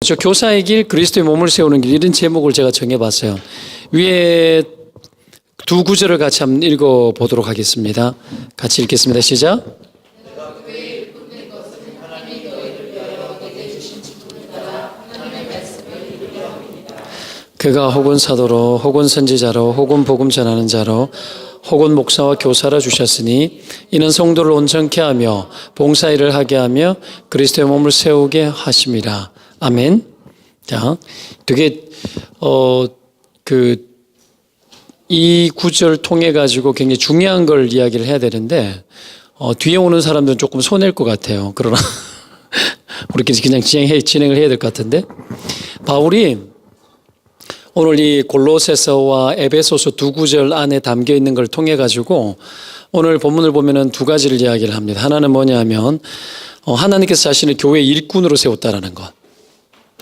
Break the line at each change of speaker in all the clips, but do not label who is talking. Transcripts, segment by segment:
저 교사의 길, 그리스도의 몸을 세우는 길, 이런 제목을 제가 정해봤어요. 위에 두 구절을 같이 한번 읽어보도록 하겠습니다. 같이 읽겠습니다. 시작. 그가 혹은 사도로, 혹은 선지자로, 혹은 복음 전하는 자로, 혹은 목사와 교사라 주셨으니 이는 성도를 온전케 하며 봉사일을 하게 하며 그리스도의 몸을 세우게 하심이라. 아멘. 자, 되게 이 구절 통해 가지고 굉장히 중요한 걸 이야기를 해야 되는데 뒤에 오는 사람들은 조금 손해일 것 같아요. 그러나 우리끼리 그냥 진행을 해야 될 것 같은데, 바울이 오늘 이 골로새서와 에베소서 두 구절 안에 담겨 있는 걸 통해 가지고 오늘 본문을 보면은 두 가지를 이야기를 합니다. 하나는 뭐냐면 하나님께서 자신을 교회 일꾼으로 세웠다라는 것.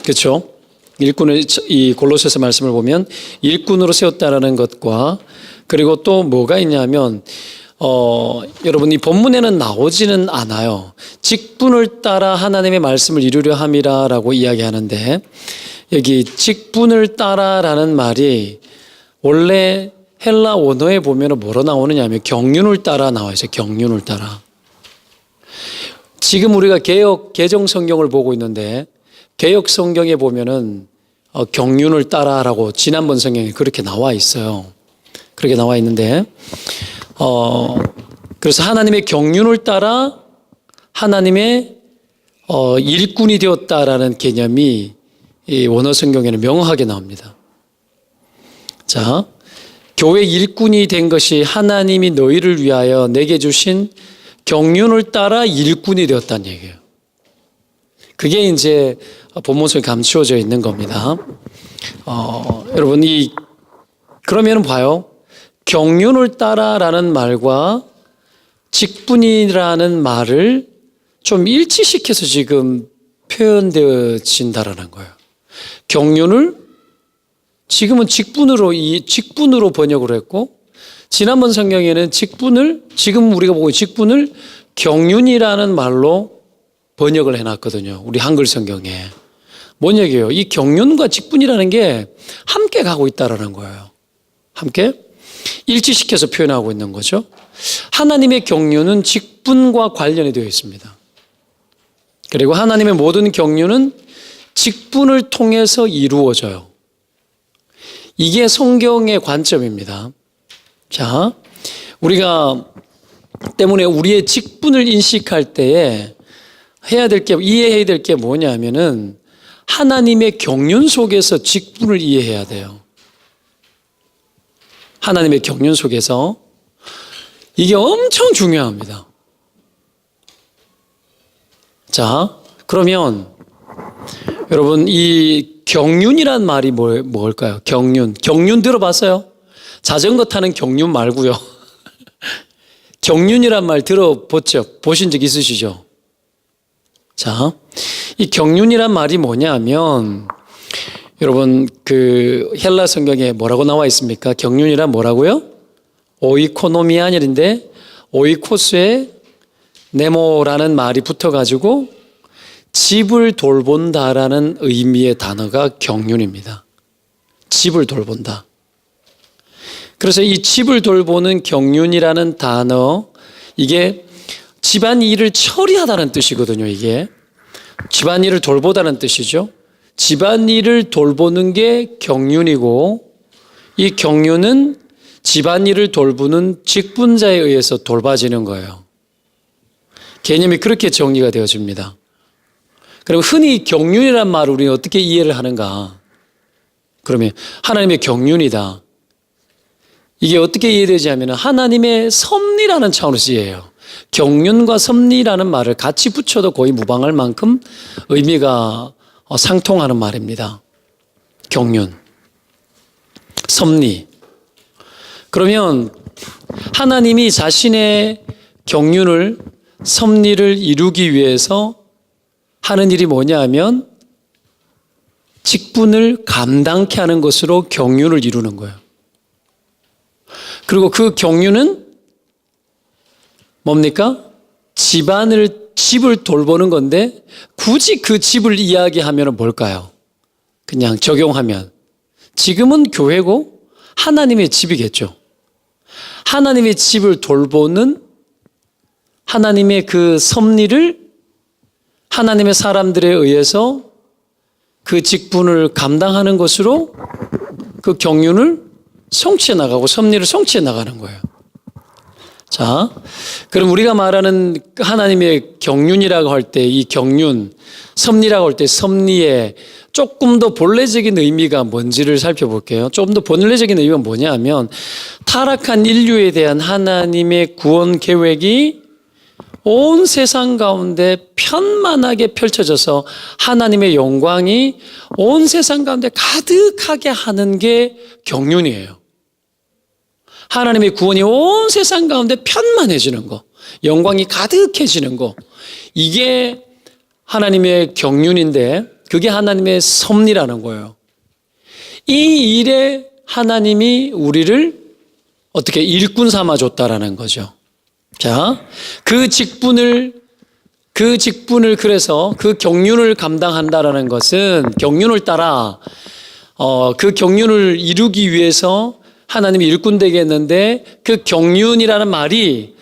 그렇죠? 일꾼을, 이 골로새서 말씀을 보면 일꾼으로 세웠다라는 것과, 그리고 또 뭐가 있냐면 여러분, 이 본문에는 나오지는 않아요. 직분을 따라 하나님의 말씀을 이루려 함이라라고 이야기하는데, 여기 직분을 따라라는 말이 원래 헬라 원어에 보면 뭐로 나오느냐 하면 경륜을 따라 나와 있어요. 경륜을 따라. 지금 우리가 개정 성경을 보고 있는데, 개역 성경에 보면은 경륜을 따라라고 지난번 성경에 그렇게 나와 있어요. 그렇게 나와 있는데, 그래서 하나님의 경륜을 따라 하나님의 일꾼이 되었다라는 개념이 이 원어 성경에는 명확하게 나옵니다. 자, 교회 일꾼이 된 것이 하나님이 너희를 위하여 내게 주신 경륜을 따라 일꾼이 되었다는 얘기예요. 그게 이제 본문 속에 감추어져 있는 겁니다. 여러분, 그러면 봐요. 경륜을 따라라는 말과 직분이라는 말을 좀 일치시켜서 지금 표현되어진다라는 거예요. 경륜을 지금은 직분으로 번역을 했고, 지난번 성경에는 지금 우리가 보고 직분을 경륜이라는 말로 번역을 해놨거든요. 우리 한글 성경에. 뭔 얘기예요? 이 경륜과 직분이라는 게 함께 가고 있다라는 거예요. 함께 일치시켜서 표현하고 있는 거죠. 하나님의 경륜은 직분과 관련이 되어 있습니다. 그리고 하나님의 모든 경륜은 직분을 통해서 이루어져요. 이게 성경의 관점입니다. 자, 우리가 때문에 우리의 직분을 인식할 때에 이해해야 될 게 뭐냐면은 하나님의 경륜 속에서 직분을 이해해야 돼요. 하나님의 경륜 속에서. 이게 엄청 중요합니다. 자, 그러면 여러분, 이 경륜이란 말이 뭘까요? 경륜 들어봤어요? 자전거 타는 경륜 말고요. 경륜이란 말 보신 적 있으시죠? 자, 이 경륜이란 말이 뭐냐면, 여러분, 헬라 성경에 뭐라고 나와 있습니까? 경륜이란 뭐라고요? 오이코노미아니인데, 오이코스에 네모라는 말이 붙어가지고 집을 돌본다라는 의미의 단어가 경륜입니다. 집을 돌본다. 그래서 이 집을 돌보는 경륜이라는 단어, 이게 집안일을 처리하다는 뜻이거든요. 이게 집안일을 돌보다는 뜻이죠. 집안일을 돌보는 게 경륜이고, 이 경륜은 집안일을 돌보는 직분자에 의해서 돌봐지는 거예요. 개념이 그렇게 정리가 되어집니다. 그리고 흔히 경륜이란 말을 우리는 어떻게 이해를 하는가? 그러면 하나님의 경륜이다. 이게 어떻게 이해되지 하면 하나님의 섭리라는 차원에서 이해해요. 경륜과 섭리라는 말을 같이 붙여도 거의 무방할 만큼 의미가 상통하는 말입니다. 경륜, 섭리. 그러면 하나님이 자신의 경륜을, 섭리를 이루기 위해서 하는 일이 뭐냐 하면 직분을 감당케 하는 것으로 경륜을 이루는 거예요. 그리고 그 경륜은 뭡니까? 집안을 집을 돌보는 건데 굳이 그 집을 이야기하면 뭘까요? 그냥 적용하면 지금은 교회고 하나님의 집이겠죠. 하나님의 집을 돌보는 하나님의 그 섭리를 하나님의 사람들에 의해서 그 직분을 감당하는 것으로 그 경륜을 성취해 나가고 섭리를 성취해 나가는 거예요. 자, 그럼 우리가 말하는 하나님의 경륜이라고 할 때 이 경륜, 섭리라고 할 때 섭리에 조금 더 본래적인 의미가 뭔지를 살펴볼게요. 조금 더 본래적인 의미가 뭐냐 하면 타락한 인류에 대한 하나님의 구원 계획이 온 세상 가운데 편만하게 펼쳐져서 하나님의 영광이 온 세상 가운데 가득하게 하는 게 경륜이에요. 하나님의 구원이 온 세상 가운데 편만해지는 거, 영광이 가득해지는 거, 이게 하나님의 경륜인데 그게 하나님의 섭리라는 거예요. 이 일에 하나님이 우리를 어떻게 일꾼 삼아줬다라는 거죠. 자, 그 직분을 그래서 그 경륜을 감당한다라는 것은 경륜을 따라 그 경륜을 이루기 위해서 하나님이 일꾼 되게 했는데 그 경륜이라는 말이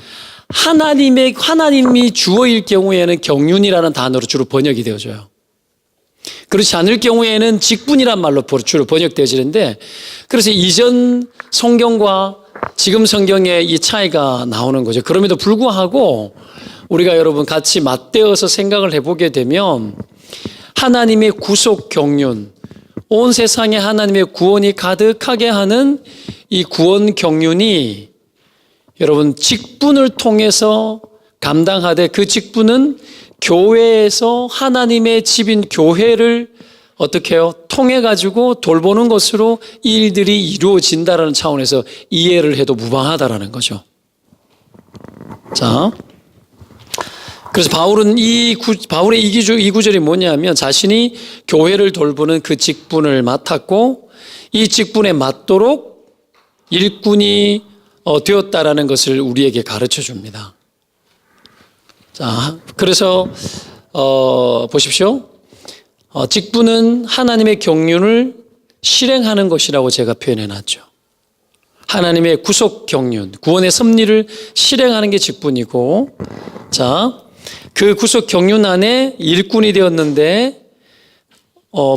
하나님이 주어일 경우에는 경륜이라는 단어로 주로 번역이 되어져요. 그렇지 않을 경우에는 직분이란 말로 주로 번역되어지는데 그래서 이전 성경과 지금 성경에 이 차이가 나오는 거죠. 그럼에도 불구하고 우리가 여러분 같이 맞대어서 생각을 해보게 되면 하나님의 구속 경륜, 온 세상에 하나님의 구원이 가득하게 하는 이 구원 경륜이 여러분 직분을 통해서 감당하되 그 직분은 교회에서 하나님의 집인 교회를 어떻게 해요? 통해 가지고 돌보는 것으로 이 일들이 이루어진다라는 차원에서 이해를 해도 무방하다라는 거죠. 자, 그래서 바울의 이 구절이 뭐냐면 자신이 교회를 돌보는 그 직분을 맡았고 이 직분에 맞도록 일꾼이 되었다라는 것을 우리에게 가르쳐 줍니다. 자, 그래서 보십시오. 직분은 하나님의 경륜을 실행하는 것이라고 제가 표현해 놨죠. 하나님의 구속 경륜, 구원의 섭리를 실행하는 게 직분이고, 자, 그 구속 경륜 안에 일꾼이 되었는데,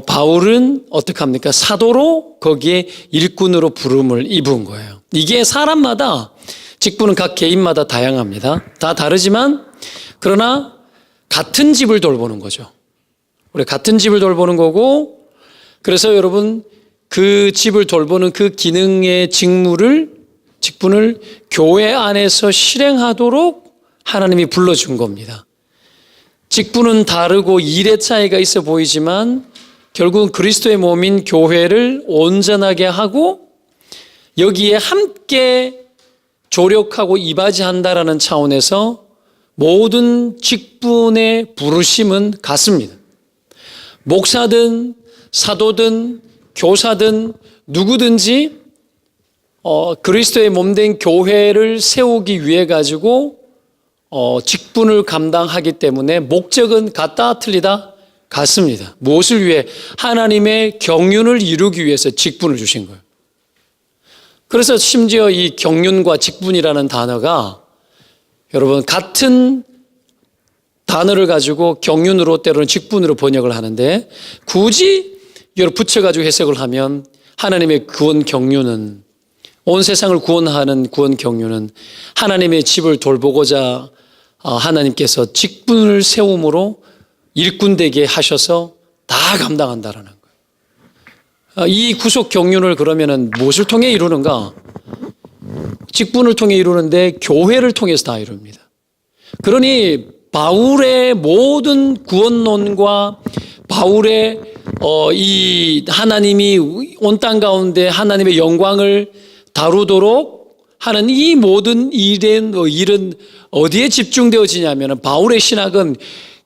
바울은 어떻게 합니까? 사도로 거기에 일꾼으로 부름을 입은 거예요. 이게 사람마다, 직분은 각 개인마다 다양합니다. 다 다르지만, 그러나 같은 집을 돌보는 거죠. 우리 같은 집을 돌보는 거고, 그래서 여러분 그 집을 돌보는 그 기능의 직분을 교회 안에서 실행하도록 하나님이 불러준 겁니다. 직분은 다르고 일의 차이가 있어 보이지만 결국은 그리스도의 몸인 교회를 온전하게 하고 여기에 함께 조력하고 이바지한다라는 차원에서 모든 직분의 부르심은 같습니다. 목사든 사도든 교사든 누구든지 그리스도의 몸된 교회를 세우기 위해 가지고 직분을 감당하기 때문에 목적은 같다 틀리다 같습니다. 무엇을 위해? 하나님의 경륜을 이루기 위해서 직분을 주신 거예요. 그래서 심지어 이 경륜과 직분이라는 단어가 여러분 같은 단어를 가지고 경륜으로 때로는 직분으로 번역을 하는데 굳이 붙여가지고 해석을 하면 하나님의 구원 경륜은 온 세상을 구원하는 구원 경륜은 하나님의 집을 돌보고자 하나님께서 직분을 세움으로 일꾼 되게 하셔서 다 감당한다라는 거예요. 이 구속 경륜을 그러면은 무엇을 통해 이루는가? 직분을 통해 이루는데 교회를 통해서 다 이룹니다. 그러니 바울의 모든 구원론과 바울의 이 하나님이 온 땅 가운데 하나님의 영광을 다루도록 하는 이 모든 일은 어디에 집중되어지냐면 바울의 신학은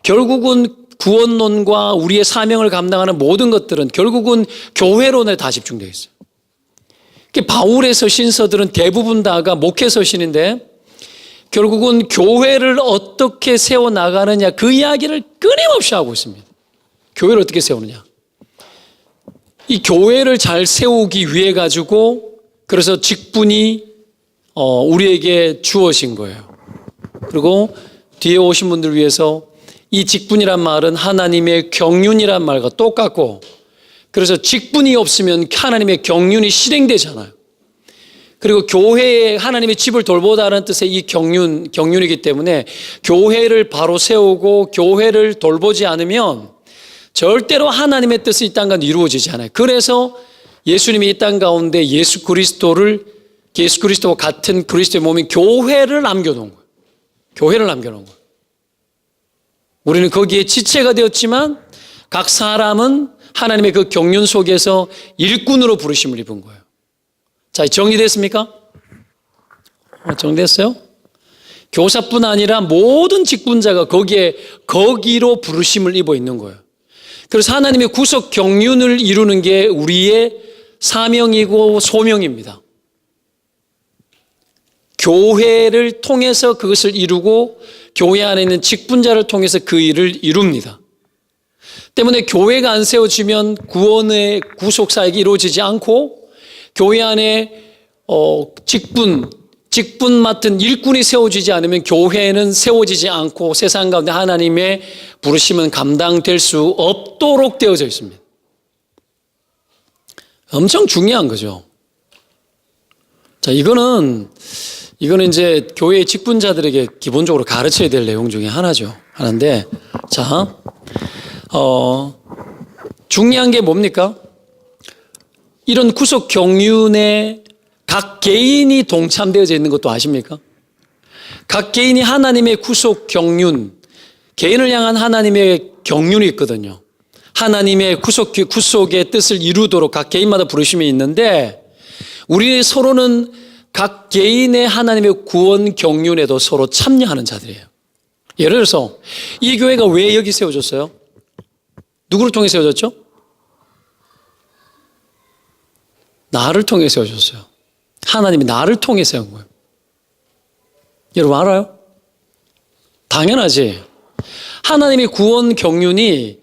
결국은 구원론과 우리의 사명을 감당하는 모든 것들은 결국은 교회론에 다 집중되어 있어요. 바울의 서신서들은 대부분 다가 목회 서신인데 결국은 교회를 어떻게 세워나가느냐, 그 이야기를 끊임없이 하고 있습니다. 교회를 어떻게 세우느냐. 이 교회를 잘 세우기 위해 가지고 그래서 직분이 우리에게 주어진 거예요. 그리고 뒤에 오신 분들 위해서 이 직분이란 말은 하나님의 경륜이란 말과 똑같고, 그래서 직분이 없으면 하나님의 경륜이 실행되잖아요. 그리고 교회에 하나님의 집을 돌보다는 뜻의 이 경륜이기 때문에 교회를 바로 세우고 교회를 돌보지 않으면 절대로 하나님의 뜻이 이 땅 가운데 이루어지지 않아요. 그래서 예수님이 이 땅 가운데 예수 그리스도와 같은 그리스도의 몸인 교회를 남겨놓은 거예요. 교회를 남겨놓은 거예요. 우리는 거기에 지체가 되었지만 각 사람은 하나님의 그 경륜 속에서 일꾼으로 부르심을 입은 거예요. 자, 정리됐습니까? 정리됐어요? 교사뿐 아니라 모든 직분자가 거기로 부르심을 입어 있는 거예요. 그래서 하나님의 구속 경륜을 이루는 게 우리의 사명이고 소명입니다. 교회를 통해서 그것을 이루고 교회 안에 있는 직분자를 통해서 그 일을 이룹니다. 때문에 교회가 안 세워지면 구원의 구속사역이 이루어지지 않고 교회 안에 직분 맡은 일꾼이 세워지지 않으면 교회는 세워지지 않고 세상 가운데 하나님의 부르심은 감당될 수 없도록 되어져 있습니다. 엄청 중요한 거죠. 자, 이거는 이제 교회의 직분자들에게 기본적으로 가르쳐야 될 내용 중에 하나인데, 자, 중요한 게 뭡니까? 이런 구속 경륜에 각 개인이 동참되어져 있는 것도 아십니까? 각 개인이 하나님의 구속 경륜, 개인을 향한 하나님의 경륜이 있거든요. 하나님의 구속의 뜻을 이루도록 각 개인마다 부르심이 있는데, 우리 서로는 각 개인의 하나님의 구원 경륜에도 서로 참여하는 자들이에요. 예를 들어서 이 교회가 왜 여기 세워졌어요? 누구를 통해 세워졌죠? 나를 통해 세워졌어요. 하나님이 나를 통해 세운 거예요. 여러분 알아요? 당연하지. 하나님의 구원 경륜이,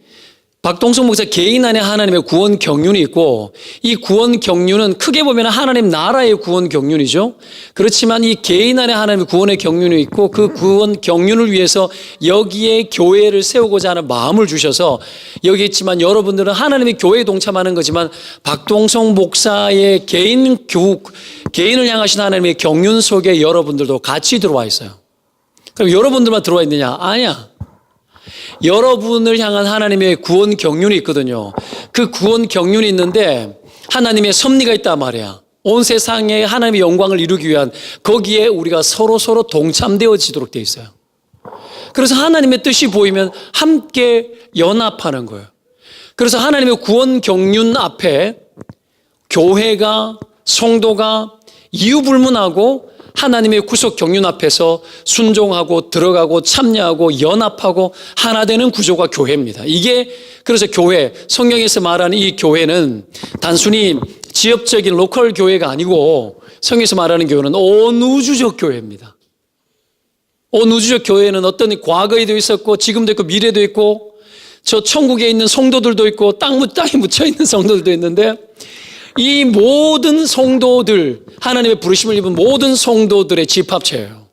박동성 목사 개인 안에 하나님의 구원 경륜이 있고, 이 구원 경륜은 크게 보면 하나님 나라의 구원 경륜이죠. 그렇지만 이 개인 안에 하나님의 구원의 경륜이 있고, 그 구원 경륜을 위해서 여기에 교회를 세우고자 하는 마음을 주셔서 여기 있지만, 여러분들은 하나님의 교회에 동참하는 거지만 박동성 목사의 개인을 향하신 하나님의 경륜 속에 여러분들도 같이 들어와 있어요. 그럼 여러분들만 들어와 있느냐? 아니야. 여러분을 향한 하나님의 구원 경륜이 있거든요. 그 구원 경륜이 있는데 하나님의 섭리가 있단 말이야. 온 세상에 하나님의 영광을 이루기 위한, 거기에 우리가 서로 동참되어지도록 되어 있어요. 그래서 하나님의 뜻이 보이면 함께 연합하는 거예요. 그래서 하나님의 구원 경륜 앞에 교회가, 성도가 이유불문하고 하나님의 구속 경륜 앞에서 순종하고 들어가고 참여하고 연합하고 하나 되는 구조가 교회입니다. 이게 그래서 교회, 성경에서 말하는 이 교회는 단순히 지역적인 로컬 교회가 아니고 성경에서 말하는 교회는 온 우주적 교회입니다. 온 우주적 교회는 어떤 과거에도 있었고 지금도 있고 미래도 있고 저 천국에 있는 성도들도 있고 땅에 묻혀있는 성도들도 있는데, 이 모든 성도들, 하나님의 부르심을 입은 모든 성도들의 집합체예요.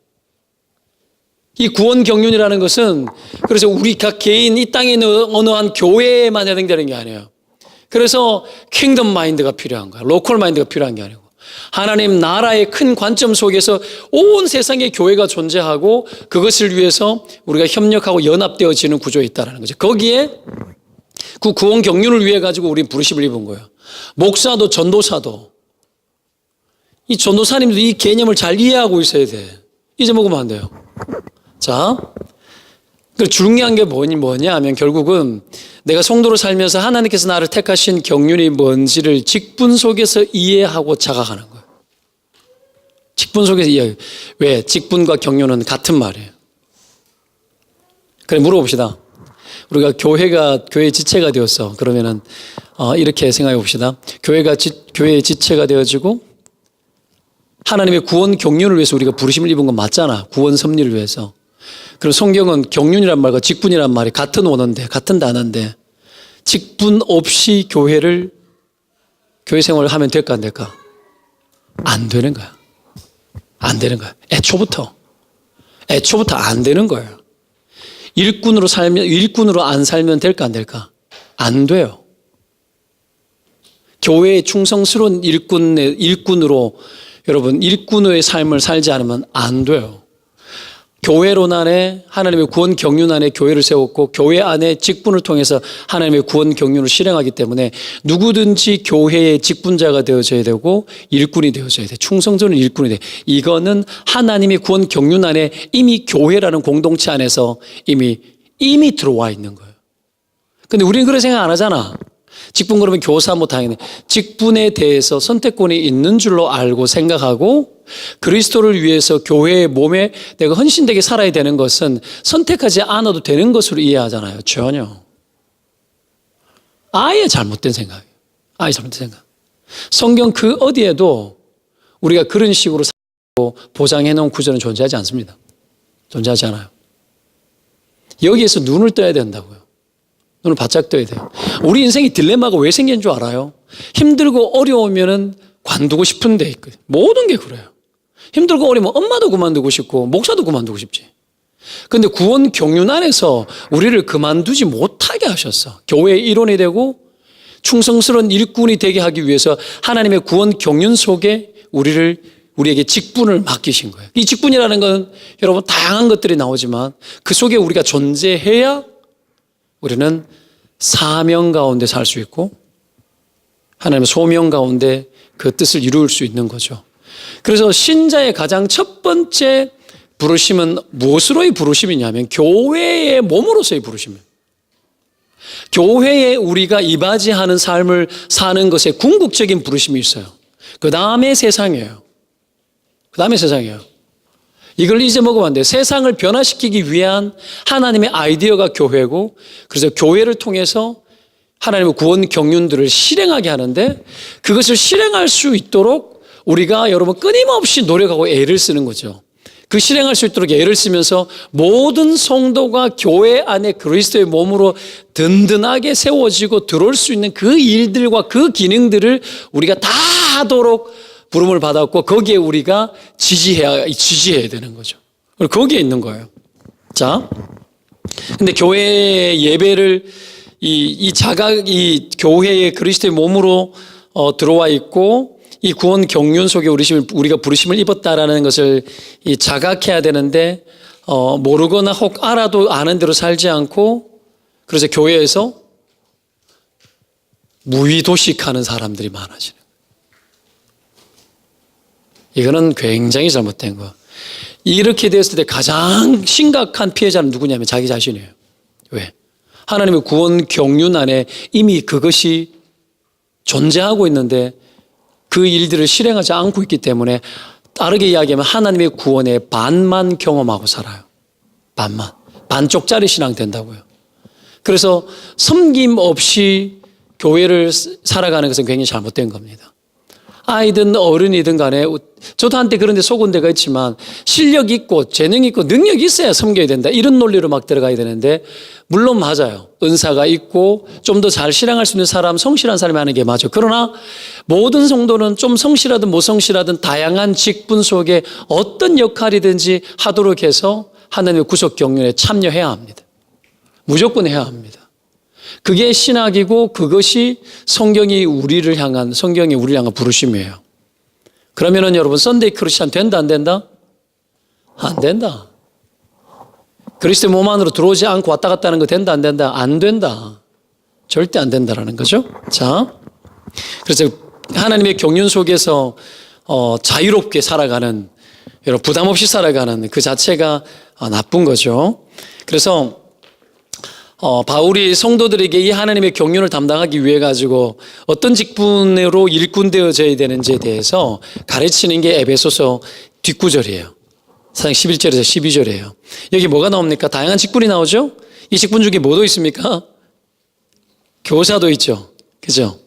이 구원 경륜이라는 것은 그래서 우리 각 개인 이 땅에 있는 어느 한 교회에만 해당되는 게 아니에요. 그래서 킹덤 마인드가 필요한 거예요. 로컬 마인드가 필요한 게 아니고 하나님 나라의 큰 관점 속에서 온 세상에 교회가 존재하고 그것을 위해서 우리가 협력하고 연합되어지는 구조에 있다는 거죠. 거기에 그 구원 경륜을 위해 가지고 우리 부르심을 입은 거예요. 목사도 전도사도, 이 전도사님도 이 개념을 잘 이해하고 있어야 돼. 잊어먹으면 안 돼요. 자, 그 중요한 게 뭐냐 하면 결국은 내가 성도로 살면서 하나님께서 나를 택하신 경륜이 뭔지를 직분 속에서 이해하고 자각하는 거예요. 직분 속에서 이해. 왜? 직분과 경륜은 같은 말이에요. 그래, 물어봅시다. 우리가 교회의 지체가 되었어. 그러면은 이렇게 생각해 봅시다. 교회의 지체가 되어지고 하나님의 구원 경륜을 위해서 우리가 부르심을 입은 건 맞잖아. 구원 섭리를 위해서. 그리고 성경은 경륜이란 말과 직분이란 말이 같은 원어인데, 같은 단어인데, 직분 없이 교회 생활을 하면 될까 안 될까? 안 되는 거야. 안 되는 거야. 애초부터 안 되는 거예요. 일꾼으로 안 살면 될까 안 될까? 안 돼요. 교회에 충성스러운 일꾼으로 여러분 일꾼의 삶을 살지 않으면 안 돼요. 교회론 안에 하나님의 구원 경륜 안에 교회를 세웠고 교회 안에 직분을 통해서 하나님의 구원 경륜을 실행하기 때문에 누구든지 교회의 직분자가 되어져야 되고 일꾼이 되어져야 돼. 충성스러운 일꾼이 돼. 이거는 하나님의 구원 경륜 안에 이미 교회라는 공동체 안에서 이미 들어와 있는 거예요. 근데 우리는 그런 생각 안 하잖아. 직분 그러면 교사 뭐 당연히 직분에 대해서 선택권이 있는 줄로 알고 생각하고 그리스도를 위해서 교회의 몸에 내가 헌신되게 살아야 되는 것은 선택하지 않아도 되는 것으로 이해하잖아요. 전혀. 아예 잘못된 생각이에요. 아예 잘못된 생각. 성경 그 어디에도 우리가 그런 식으로 살고 보장해 놓은 구절은 존재하지 않습니다. 존재하지 않아요. 여기에서 눈을 떠야 된다고요. 눈을 바짝 떠야 돼요. 우리 인생이 딜레마가 왜 생긴 줄 알아요? 힘들고 어려우면은 관두고 싶은 데 있거든요. 모든 게 그래요. 힘들고 어려우면 엄마도 그만두고 싶고 목사도 그만두고 싶지. 그런데 구원 경륜 안에서 우리를 그만두지 못하게 하셨어. 교회의 일원이 되고 충성스러운 일꾼이 되게 하기 위해서 하나님의 구원 경륜 속에 우리에게 직분을 맡기신 거예요. 이 직분이라는 건 여러분 다양한 것들이 나오지만 그 속에 우리가 존재해야 우리는 사명 가운데 살 수 있고 하나님의 소명 가운데 그 뜻을 이룰 수 있는 거죠. 그래서 신자의 가장 첫 번째 부르심은 무엇으로의 부르심이냐면 교회의 몸으로서의 부르심이에요. 교회에 우리가 이바지하는 삶을 사는 것에 궁극적인 부르심이 있어요. 그 다음에 세상이에요. 이걸 잊어먹으면 안 돼요. 세상을 변화시키기 위한 하나님의 아이디어가 교회고 그래서 교회를 통해서 하나님의 구원 경륜들을 실행하게 하는데 그것을 실행할 수 있도록 우리가 여러분 끊임없이 노력하고 애를 쓰는 거죠. 그 실행할 수 있도록 애를 쓰면서 모든 성도가 교회 안에 그리스도의 몸으로 든든하게 세워지고 들어올 수 있는 그 일들과 그 기능들을 우리가 다 하도록 부름을 받았고 거기에 우리가 지지해야 되는 거죠. 거기에 있는 거예요. 자, 근데 교회 예배를 이 교회의 그리스도의 몸으로 들어와 있고 이 구원 경륜 속에 우리가 부르심을 입었다라는 것을 자각해야 되는데 모르거나 혹 알아도 아는 대로 살지 않고 그래서 교회에서 무의도식하는 사람들이 많아지는 거예요. 이거는 굉장히 잘못된 거. 이렇게 됐을 때 가장 심각한 피해자는 누구냐면 자기 자신이에요. 왜? 하나님의 구원 경륜 안에 이미 그것이 존재하고 있는데 그 일들을 실행하지 않고 있기 때문에 다르게 이야기하면 하나님의 구원의 반만 경험하고 살아요. 반쪽짜리 신앙 된다고요. 그래서 섬김 없이 교회를 살아가는 것은 굉장히 잘못된 겁니다. 아이든 어른이든 간에 저도 한때 그런 데 속은 데가 있지만 실력 있고 재능 있고 능력이 있어야 섬겨야 된다. 이런 논리로 막 들어가야 되는데 물론 맞아요. 은사가 있고 좀 더 잘 실행할 수 있는 사람, 성실한 사람이 하는 게 맞아요. 그러나 모든 성도는 좀 성실하든 무성실하든 다양한 직분 속에 어떤 역할이든지 하도록 해서 하나님의 구속 경륜에 참여해야 합니다. 무조건 해야 합니다. 그게 신학이고 그것이 성경이 우리를 향한 부르심이에요. 그러면은 여러분 썬데이 크리스찬 된다 안 된다? 안 된다. 그리스도의 몸 안으로 들어오지 않고 왔다 갔다 하는 거 된다 안 된다? 안 된다. 절대 안 된다라는 거죠. 자, 그래서 하나님의 경륜 속에서 자유롭게 살아가는 여러분 부담 없이 살아가는 그 자체가 나쁜 거죠. 그래서 바울이 성도들에게 이 하나님의 경륜을 담당하기 위해 가지고 어떤 직분으로 일꾼되어져야 되는지에 대해서 가르치는 게 에베소서 뒷구절이에요. 11절에서 12절이에요. 여기 뭐가 나옵니까? 다양한 직분이 나오죠? 이 직분 중에 뭐도 있습니까? 교사도 있죠. 그죠?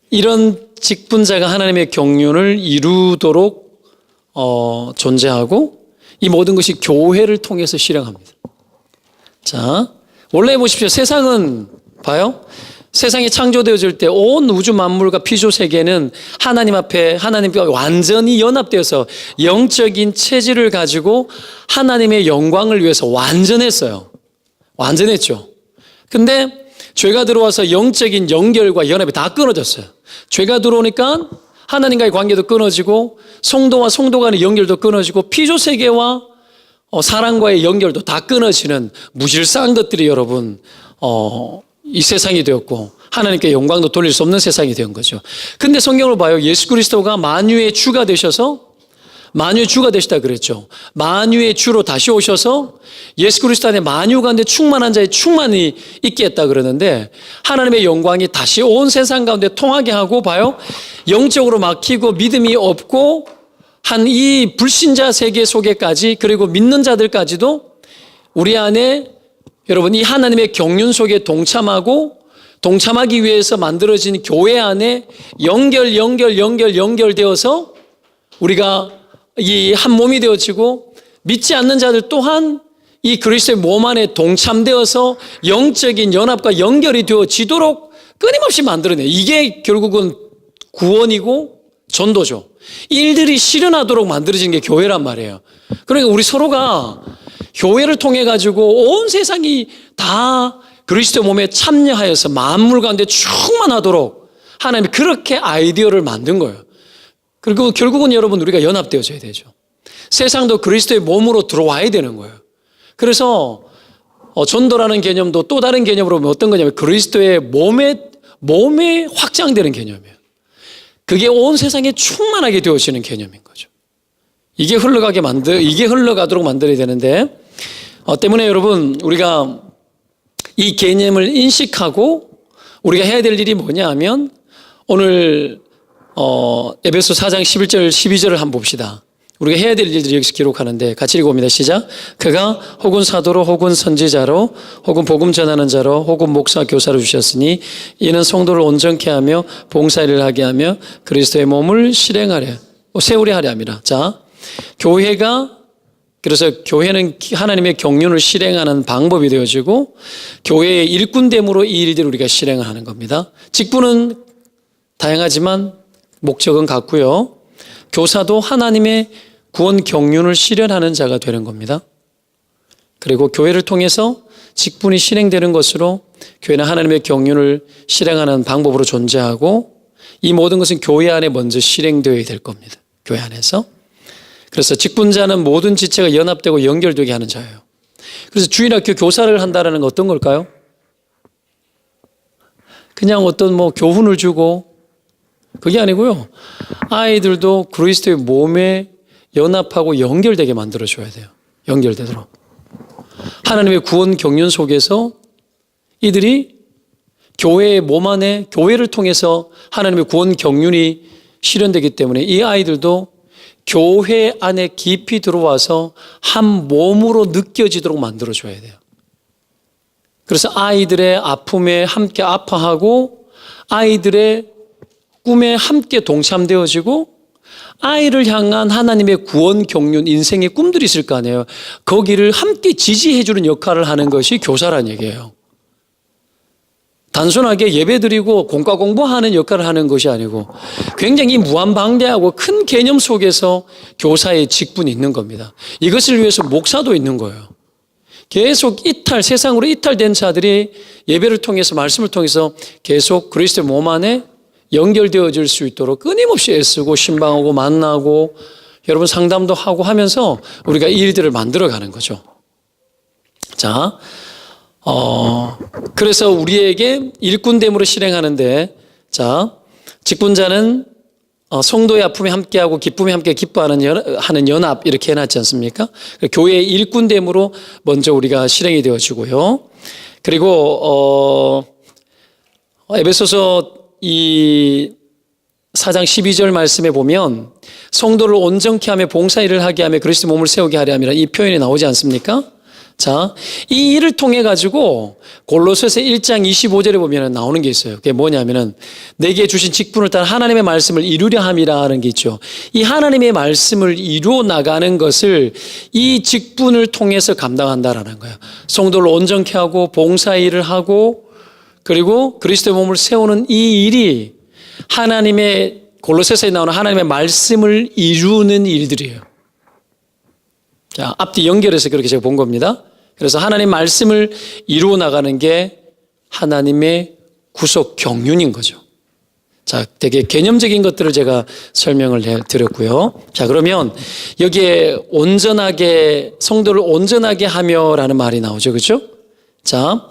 이런 직분자가 하나님의 경륜을 이루도록 존재하고 이 모든 것이 교회를 통해서 실행합니다. 자, 원래 보십시오. 세상은 봐요. 세상이 창조되어질 때 온 우주 만물과 피조 세계는 하나님 앞에 하나님과 완전히 연합되어서 영적인 체질을 가지고 하나님의 영광을 위해서 완전했어요. 완전했죠. 근데 죄가 들어와서 영적인 연결과 연합이 다 끊어졌어요. 죄가 들어오니까 하나님과의 관계도 끊어지고 성도와 성도 간의 연결도 끊어지고 피조 세계와 사람과의 연결도 다 끊어지는 무질서한 것들이 여러분 이 세상이 되었고 하나님께 영광도 돌릴 수 없는 세상이 된 거죠. 근데 성경을 봐요. 예수 그리스도가 만유의 주가 되셔서 만유의 주가 되시다 그랬죠. 만유의 주로 다시 오셔서 예수 그리스도 안에 만유 가운데 충만한 자의 충만이 있게 했다 그러는데 하나님의 영광이 다시 온 세상 가운데 통하게 하고 봐요. 영적으로 막히고 믿음이 없고 한 이 불신자 세계 속에까지 그리고 믿는 자들까지도 우리 안에 여러분 이 하나님의 경륜 속에 동참하기 위해서 만들어진 교회 안에 연결되어서 우리가 이 한 몸이 되어지고 믿지 않는 자들 또한 이 그리스도의 몸 안에 동참되어서 영적인 연합과 연결이 되어지도록 끊임없이 만들어내요. 이게 결국은 구원이고 전도죠. 일들이 실현하도록 만들어진 게 교회란 말이에요. 그러니까 우리 서로가 교회를 통해 가지고 온 세상이 다 그리스도 몸에 참여하여서 만물 가운데 충만하도록 하나님이 그렇게 아이디어를 만든 거예요. 그리고 결국은 여러분 우리가 연합되어져야 되죠. 세상도 그리스도의 몸으로 들어와야 되는 거예요. 그래서 전도라는 개념도 또 다른 개념으로 보면 어떤 거냐면 그리스도의 몸에 확장되는 개념이에요. 그게 온 세상에 충만하게 되어지는 개념인 거죠. 이게 흘러가도록 만들어야 되는데 때문에 여러분 우리가 이 개념을 인식하고 우리가 해야 될 일이 뭐냐 하면 오늘 에베소 4장 11절 12절을 한번 봅시다. 우리가 해야 될 일들이 여기서 기록하는데 같이 읽어봅니다. 시작. 그가 혹은 사도로 혹은 선지자로 혹은 복음 전하는 자로 혹은 목사 교사로 주셨으니 이는 성도를 온전케 하며 봉사일을 하게 하며 그리스도의 몸을 세우려 하려 함이라. 자, 그래서 교회는 하나님의 경륜을 실행하는 방법이 되어지고 교회의 일꾼됨으로 이 일들을 우리가 실행을 하는 겁니다. 직분은 다양하지만 목적은 같고요. 교사도 하나님의 구원 경륜을 실현하는 자가 되는 겁니다. 그리고 교회를 통해서 직분이 실행되는 것으로 교회는 하나님의 경륜을 실행하는 방법으로 존재하고 이 모든 것은 교회 안에 먼저 실행되어야 될 겁니다. 교회 안에서. 그래서 직분자는 모든 지체가 연합되고 연결되게 하는 자예요. 그래서 주일학교 교사를 한다는 건 어떤 걸까요? 그냥 어떤 교훈을 주고 그게 아니고요. 아이들도 그리스도의 몸에 연합하고 연결되게 만들어줘야 돼요. 연결되도록. 하나님의 구원 경륜 속에서 이들이 교회의 몸 안에 교회를 통해서 하나님의 구원 경륜이 실현되기 때문에 이 아이들도 교회 안에 깊이 들어와서 한 몸으로 느껴지도록 만들어줘야 돼요. 그래서 아이들의 아픔에 함께 아파하고 아이들의 꿈에 함께 동참되어지고 아이를 향한 하나님의 구원 경륜 인생의 꿈들이 있을 거 아니에요. 거기를 함께 지지해 주는 역할을 하는 것이 교사란 얘기예요. 단순하게 예배드리고 공과 공부하는 역할을 하는 것이 아니고 굉장히 무한방대하고 큰 개념 속에서 교사의 직분이 있는 겁니다. 이것을 위해서 목사도 있는 거예요. 계속 세상으로 이탈된 자들이 예배를 통해서 말씀을 통해서 계속 그리스도의 몸 안에 연결되어질 수 있도록 끊임없이 애쓰고 신방하고 만나고 여러분 상담도 하고 하면서 우리가 이 일들을 만들어가는 거죠. 자, 그래서 우리에게 일꾼됨으로 실행하는데 자, 직분자는 성도의 아픔에 함께하고 기쁨에 함께 기뻐하는 연합 이렇게 해놨지 않습니까? 교회의 일꾼됨으로 먼저 우리가 실행이 되어지고요. 그리고 에베소서 이 4장 12절 말씀에 보면 성도를 온전케 하며 봉사일을 하게 하며 그리스도 몸을 세우게 하려 함이라 이 표현이 나오지 않습니까? 자, 이 일을 통해 가지고 골로새서 1장 25절에 보면 나오는 게 있어요. 그게 뭐냐면은 내게 주신 직분을 따라 하나님의 말씀을 이루려 함이라는 게 있죠. 이 하나님의 말씀을 이루어 나가는 것을 이 직분을 통해서 감당한다라는 거예요. 성도를 온전케 하고 봉사 일을 하고 그리고 그리스도의 몸을 세우는 이 일이 하나님의 골로새서에 나오는 하나님의 말씀을 이루는 일들이에요. 자, 앞뒤 연결해서 그렇게 제가 본 겁니다. 그래서 하나님 말씀을 이루어 나가는 게 하나님의 구속 경륜인 거죠. 자, 되게 개념적인 것들을 제가 설명을 드렸고요. 자, 그러면 여기에 온전하게, 성도를 온전하게 하며라는 말이 나오죠. 그렇죠? 자,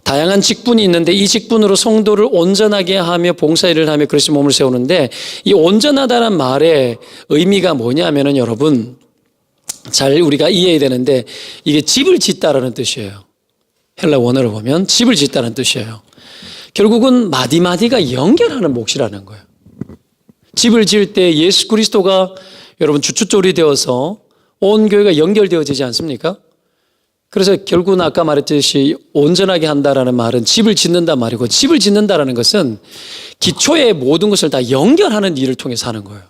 다양한 직분이 있는데 이 직분으로 성도를 온전하게 하며 봉사일을 하며 그리스도 몸을 세우는데 이 온전하다는 말의 의미가 뭐냐면은 여러분 잘 우리가 이해해야 되는데 이게 집을 짓다라는 뜻이에요. 헬라 원어를 보면 집을 짓다는 뜻이에요. 결국은 마디마디가 연결하는 몫이라는 거예요. 집을 지을 때 예수 그리스도가 여러분 주춧돌이 되어서 온 교회가 연결되어지지 않습니까? 그래서 결국은 아까 말했듯이 온전하게 한다라는 말은 집을 짓는다 말이고 집을 짓는다라는 것은 기초의 모든 것을 다 연결하는 일을 통해서 하는 거예요.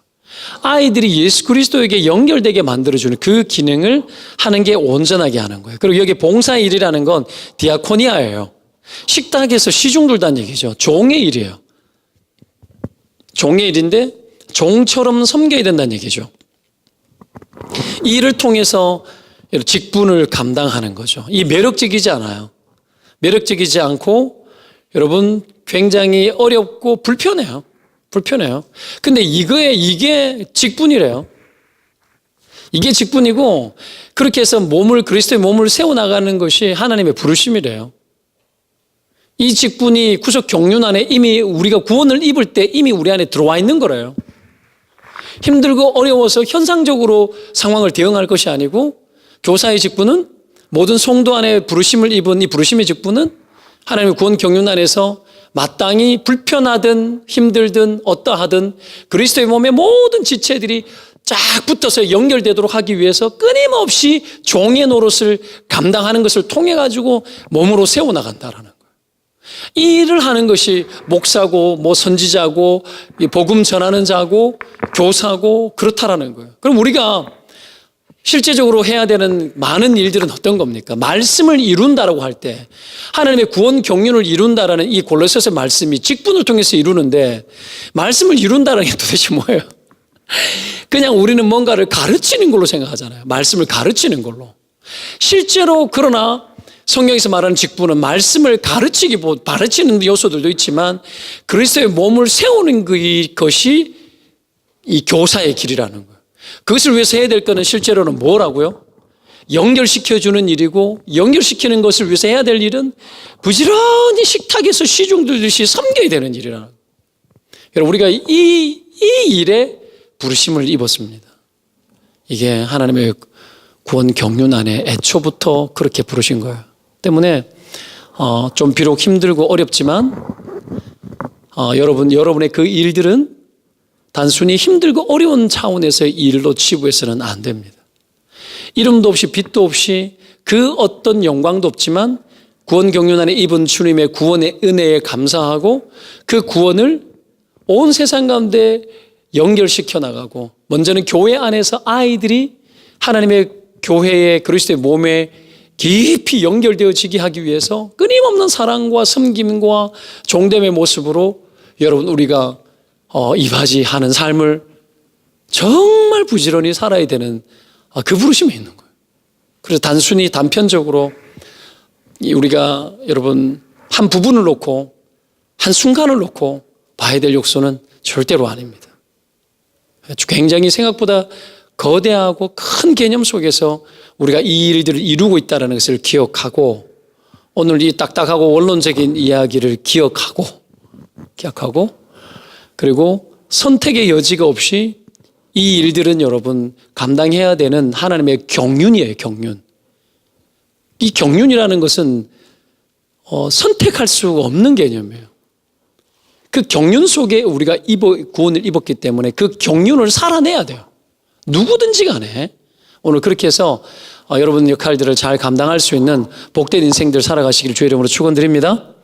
아이들이 예수 그리스도에게 연결되게 만들어주는 그 기능을 하는 게 온전하게 하는 거예요. 그리고 여기 봉사일이라는 건 디아코니아예요. 식탁에서 시중 들다는 얘기죠. 종의 일이에요. 종의 일인데 종처럼 섬겨야 된다는 얘기죠. 이 일을 통해서 직분을 감당하는 거죠. 이 매력적이지 않아요. 매력적이지 않고 여러분 굉장히 어렵고 불편해요. 근데 이게 직분이래요. 이게 직분이고 그렇게 해서 그리스도의 몸을 세워나가는 것이 하나님의 부르심이래요. 이 직분이 구속 경륜 안에 이미 우리가 구원을 입을 때 이미 우리 안에 들어와 있는 거래요. 힘들고 어려워서 현상적으로 상황을 대응할 것이 아니고 교사의 직분은 모든 성도 안에 부르심을 입은 이 부르심의 직분은 하나님의 구원 경륜 안에서 마땅히 불편하든 힘들든 어떠하든 그리스도의 몸의 모든 지체들이 쫙 붙어서 연결되도록 하기 위해서 끊임없이 종의 노릇을 감당하는 것을 통해 가지고 몸으로 세워나간다라는 거예요. 이 일을 하는 것이 목사고 선지자고 복음 전하는 자고 교사고 그렇다라는 거예요. 그럼 우리가 실제적으로 해야 되는 많은 일들은 어떤 겁니까? 말씀을 이룬다라고 할 때 하나님의 구원 경륜을 이룬다라는 이 골로새서 말씀이 직분을 통해서 이루는데 말씀을 이룬다는 게 도대체 뭐예요? 그냥 우리는 뭔가를 가르치는 걸로 생각하잖아요. 말씀을 가르치는 걸로. 실제로 그러나 성경에서 말하는 직분은 말씀을 가르치는 요소들도 있지만 그리스도의 몸을 세우는 것이 이 교사의 길이라는 거예요. 그것을 위해서 해야 될 것은 실제로는 뭐라고요? 연결시켜주는 일이고 연결시키는 것을 위해서 해야 될 일은 부지런히 식탁에서 시중 들듯이 섬겨야 되는 일이라는 거예요. 여러분 우리가 이 일에 부르심을 입었습니다. 이게 하나님의 구원 경륜 안에 애초부터 그렇게 부르신 거예요. 때문에 좀 비록 힘들고 어렵지만 여러분의 그 일들은 단순히 힘들고 어려운 차원에서의 일로 치부해서는 안 됩니다. 이름도 없이 빛도 없이 그 어떤 영광도 없지만 구원 경륜 안에 입은 주님의 구원의 은혜에 감사하고 그 구원을 온 세상 가운데 연결시켜 나가고 먼저는 교회 안에서 아이들이 하나님의 교회의 그리스도의 몸에 깊이 연결되어지게 하기 위해서 끊임없는 사랑과 섬김과 종됨의 모습으로 여러분 우리가 이바지하는 삶을 정말 부지런히 살아야 되는 그 부르심이 있는 거예요. 그래서 단순히 단편적으로 우리가 여러분 한 부분을 놓고 한 순간을 놓고 봐야 될 요소는 절대로 아닙니다. 굉장히 생각보다 거대하고 큰 개념 속에서 우리가 이 일들을 이루고 있다는 것을 기억하고 오늘 이 딱딱하고 원론적인 이야기를 기억하고 그리고 선택의 여지가 없이 이 일들은 여러분 감당해야 되는 하나님의 경륜이에요. 경륜. 이 경륜이라는 것은 선택할 수가 없는 개념이에요. 그 경륜 속에 우리가 구원을 입었기 때문에 그 경륜을 살아내야 돼요. 누구든지 간에 오늘 그렇게 해서 여러분 역할들을 잘 감당할 수 있는 복된 인생들 살아가시기를 주의 이름으로 축원드립니다.